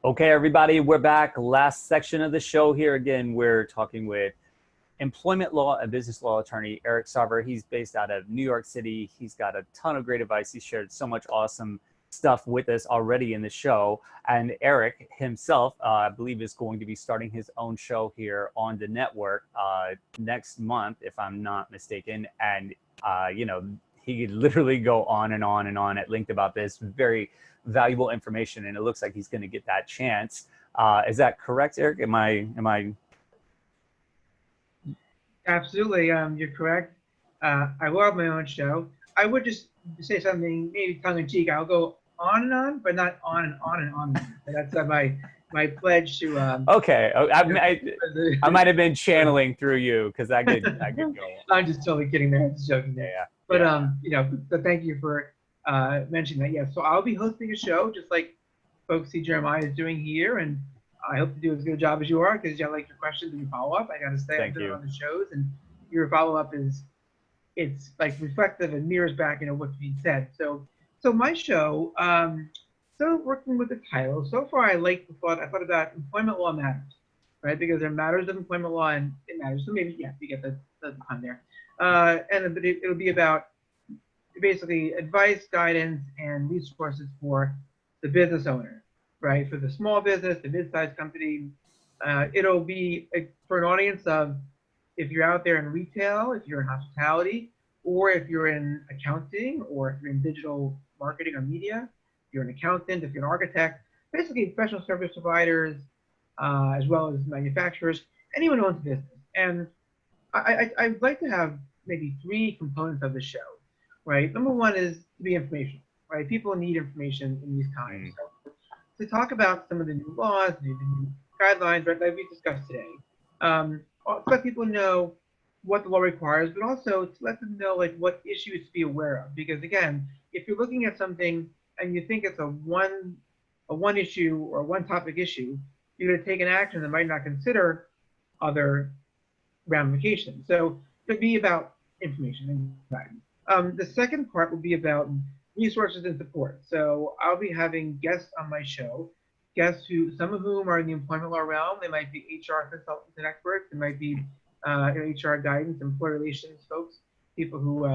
Okay, everybody, we're back. Last section of the show here. Again, we're talking with employment law and business law attorney Eric Sarver. He's based out of New York City. He's got a ton of great advice. He's shared so much awesome stuff with us already in the show. And Eric himself, I believe, is going to be starting his own show here on the network next month, if I'm not mistaken. And, he could literally go on and on and on at length about this. Very valuable information, and it looks like he's going to get that chance. Is that correct, Eric? Am I Absolutely, you're correct. I will have my own show. I would just say something maybe tongue in cheek. I'll go on and on, but not on and on and on. And that's my pledge to. okay? The, I might have been channeling through you because I could go. I'm just totally kidding there, just joking there. Yeah, But yeah. but thank you for mentioning that. Yeah, so I'll be hosting a show just like folks see Jeremiah is doing here, and I hope to do as good a job as you are because I like your questions and your follow up. I got to say, I've Thank done it you. on the shows, and your follow up is it's like reflective and mirrors back, what's being said. So my show, so working with the title, so far I like the thought. I thought about employment law matters, right? Because there are matters of employment law and it matters. So maybe yeah, you get the pun there. And it'll be about basically advice, guidance, and resources for the business owner, right? For the small business, the mid-sized company. It'll be for an audience of if you're out there in retail, if you're in hospitality, or if you're in accounting, or if you're in digital marketing or media, if you're an accountant, if you're an architect, basically professional service providers, as well as manufacturers, anyone who owns a business. And I'd like to have maybe three components of the show, right? Number one is to be informational, right? People need information in these times. Mm. So to talk about some of the new laws, the new guidelines, right, like we discussed today, to let people know what the law requires, but also to let them know like what issues to be aware of. Because again, if you're looking at something and you think it's a one issue or one topic issue, you're going to take an action that might not consider other ramifications. So it'll be about information and guidance. The second part will be about resources and support. So I'll be having guests on my show, guests who, some of whom are in the employment law realm. They might be HR consultants and experts. They might be HR guidance, employee relations folks, people who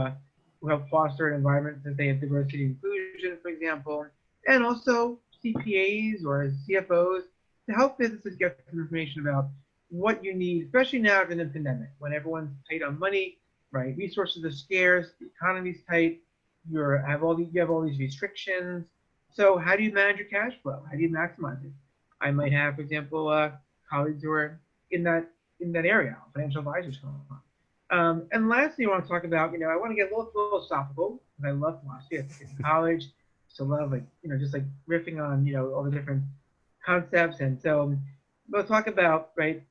help foster an environment that they have diversity and inclusion, for example, and also CPAs or CFOs to help businesses get some information about what you need, especially now during the pandemic, when everyone's tight on money, right? Resources are scarce, the economy's tight, you have all these restrictions. So how do you manage your cash flow? How do you maximize it? I might have, for example, colleagues who are in that area, financial advisors. And lastly, I want to talk about, I want to get a little philosophical because I love philosophy. I took it in college. So a lot of just like riffing on, all the different concepts. And so we'll talk about, right,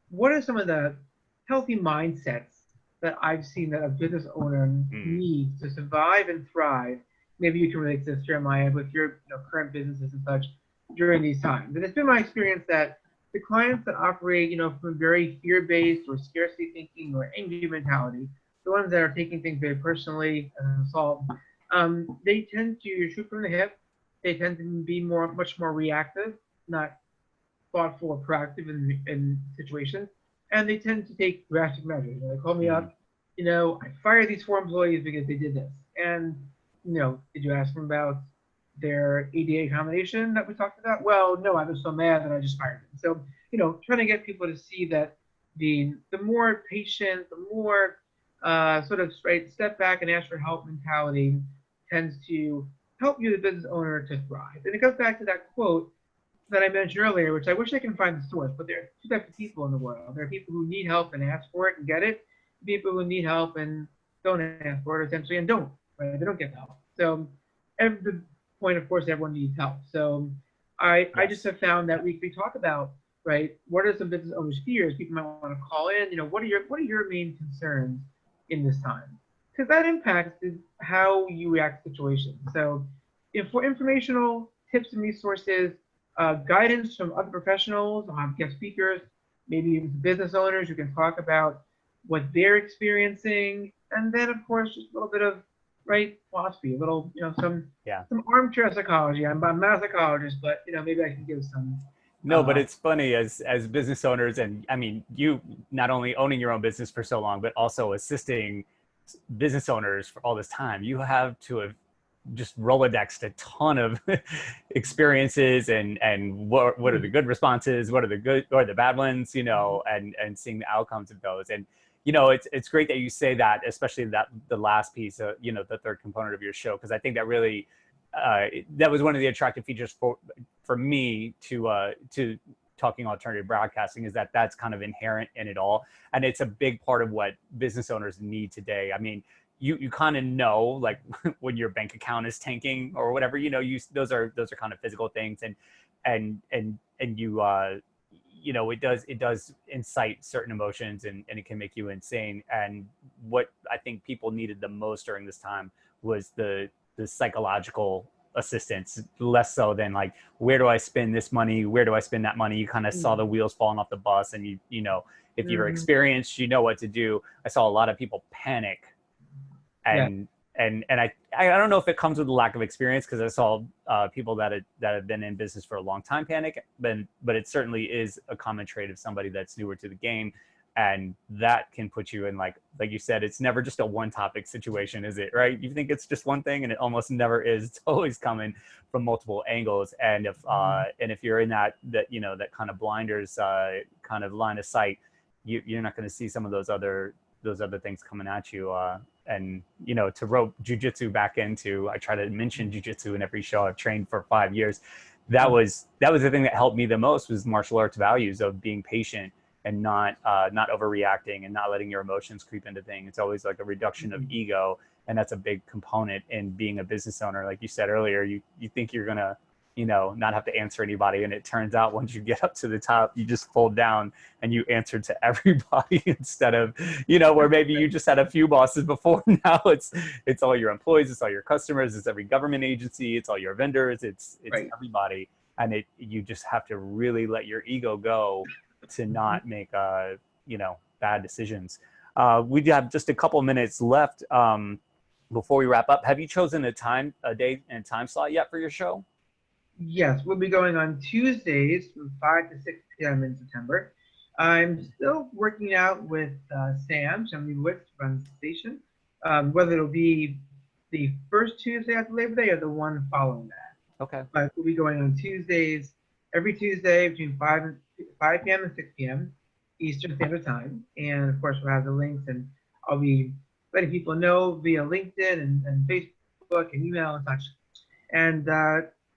what are some of the healthy mindsets that I've seen that a business owner Mm. needs to survive and thrive? Maybe you can relate to this, Jeremiah, with your current businesses and such during these times. And it's been my experience that the clients that operate, from a very fear-based or scarcity thinking or angry mentality, the ones that are taking things very personally as an assault, they tend to shoot from the hip. They tend to be much more reactive, not thoughtful or proactive in situations, and they tend to take drastic measures. They call me Mm. up, I fired these 4 employees because they did this. And, did you ask them about their ADA accommodation that we talked about? Well, no, I was so mad that I just fired them. So, trying to get people to see that the more patient, the more sort of straight step back and ask for help mentality tends to help you, the business owner, to thrive. And it goes back to that quote that I mentioned earlier, which I wish I can find the source, but there are two types of people in the world. There are people who need help and ask for it and get it. People who need help and don't ask for it essentially and don't, right? They don't get help. So the point, of course, everyone needs help. So I just Yes. have found that we talk about, right, what are some business owners' fears? People might want to call in, what are your main concerns in this time? Because that impacts how you react to situations. So if for informational tips and resources, guidance from other professionals, guest speakers, maybe even business owners who can talk about what they're experiencing, and then of course just a little bit of right philosophy, a little, some Yeah. some armchair psychology. I'm not a psychologist, but maybe I can give some. No, but Uh, it's funny as business owners, and I mean, you not only owning your own business for so long, but also assisting business owners for all this time. You have to have just Rolodexed a ton of experiences and what are the good responses, what are the good or the bad ones, and seeing the outcomes of those. And it's great that you say that, especially that the last piece, the third component of your show, because I think that really that was one of the attractive features for me to talking alternative broadcasting, is that that's kind of inherent in it all, and it's a big part of what business owners need today. I mean, you kind of know, like when your bank account is tanking or whatever, those are kind of physical things, and it does incite certain emotions, and it can make you insane. And what I think people needed the most during this time was the psychological assistance, less so than like, where do I spend this money, where do I spend that money. You kind of saw the wheels falling off the bus, and if you're mm, experienced, you know what to do. I saw a lot of people panic, yeah, and I don't know if it comes with a lack of experience, because I saw people that have been in business for a long time panic, but it certainly is a common trait of somebody that's newer to the game, and that can put you in, like you said, it's never just a one topic situation, is it? Right? You think it's just one thing, and it almost never is. It's always coming from multiple angles, and if you're in that kind of blinders kind of line of sight, you're not going to see some of those other things coming at you. And to rope jujitsu back into, I try to mention jujitsu in every show. I've trained for 5 years. That was the thing that helped me the most, was martial arts values of being patient and not overreacting and not letting your emotions creep into things. It's always like a reduction of ego, and that's a big component in being a business owner. Like you said earlier, you think you're gonna not have to answer anybody, and it turns out once you get up to the top, you just fold down and you answer to everybody instead of where maybe you just had a few bosses before. Now it's all your employees, it's all your customers, it's every government agency, it's all your vendors, it's right. everybody. And you just have to really let your ego go to not make bad decisions. We have just a couple minutes left before we wrap up. Have you chosen a day and time slot yet for your show? Yes, we'll be going on Tuesdays from 5 to 6 p.m. in September. I'm still working out with Sam Leibowitz, who runs the station, whether it'll be the first Tuesday after Labor Day or the one following that. Okay. But we'll be going on Tuesdays, every Tuesday between 5 p.m. and 6 p.m. Eastern Standard Time. And of course, we'll have the links, and I'll be letting people know via LinkedIn and Facebook and email and such. And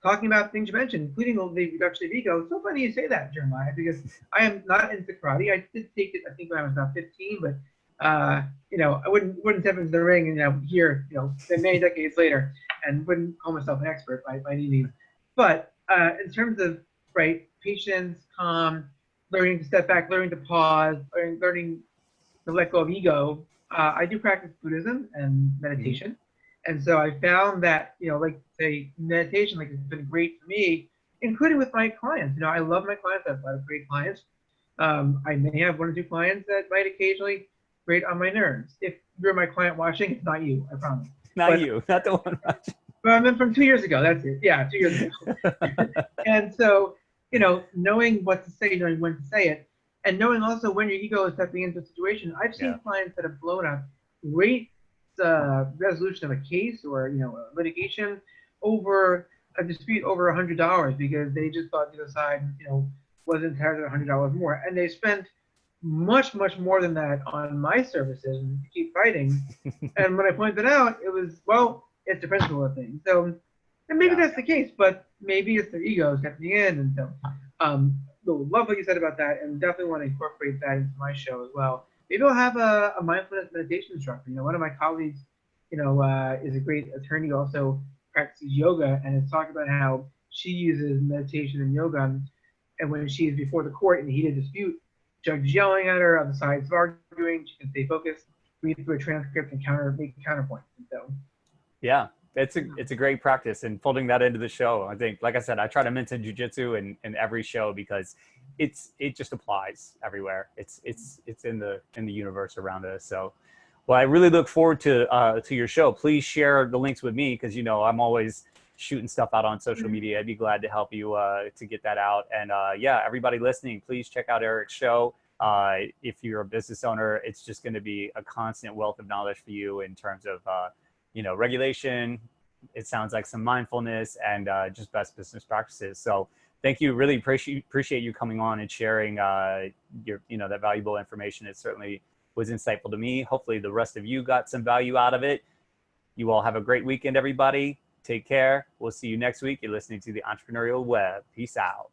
talking about things you mentioned, including the reduction of ego. It's so funny you say that, Jeremiah, because I am not into karate. I did take it, I think, when I was about 15, but I wouldn't step into the ring and here, many decades later, and wouldn't call myself an expert by any means. But in terms of patience, calm, learning to step back, learning to pause, learning to let go of ego, I do practice Buddhism and meditation. Mm-hmm. And so I found that, like say meditation, like it's been great for me, including with my clients. I love my clients. I have a lot of great clients. I may have one or two clients that might occasionally grate on my nerves. If you're my client watching, it's not you, I promise. Not you, not the one watching. But I meant from 2 years ago. That's it. Yeah, 2 years ago. And so, knowing what to say, knowing when to say it, and knowing also when your ego is stepping into a situation. I've seen clients that have blown a great resolution of a case or a litigation over a dispute over $100 because they just thought the other side wasn't entitled to $100 more, and they spent much more than that on my services and to keep fighting. And when I pointed out, it was, well, it's a principle of things. So, and maybe that's the case, but maybe it's their ego stepping in. And so love what you said about that, and definitely want to incorporate that into my show as well. Maybe I'll have a mindfulness meditation instructor. One of my colleagues, is a great attorney who also practices yoga, and has talked about how she uses meditation and yoga, and when she's before the court in a heated dispute, judge yelling at her, other sides arguing, she can stay focused, read through a transcript, and make counterpoints. And so, yeah, it's a great practice, and folding that into the show. I think, like I said, I try to mention jujitsu in every show because it just applies everywhere. It's in the universe around us. So, Well, I really look forward to your show. Please share the links with me because, I'm always shooting stuff out on social media. I'd be glad to help you to get that out. And yeah, everybody listening, please check out Eric's show. If you're a business owner, it's just going to be a constant wealth of knowledge for you in terms of, regulation. It sounds like some mindfulness and just best business practices. So thank you. Really appreciate you coming on and sharing your, that valuable information. It certainly was insightful to me. Hopefully the rest of you got some value out of it. You all have a great weekend, everybody. Take care. We'll see you next week. You're listening to the Entrepreneurial Web. Peace out.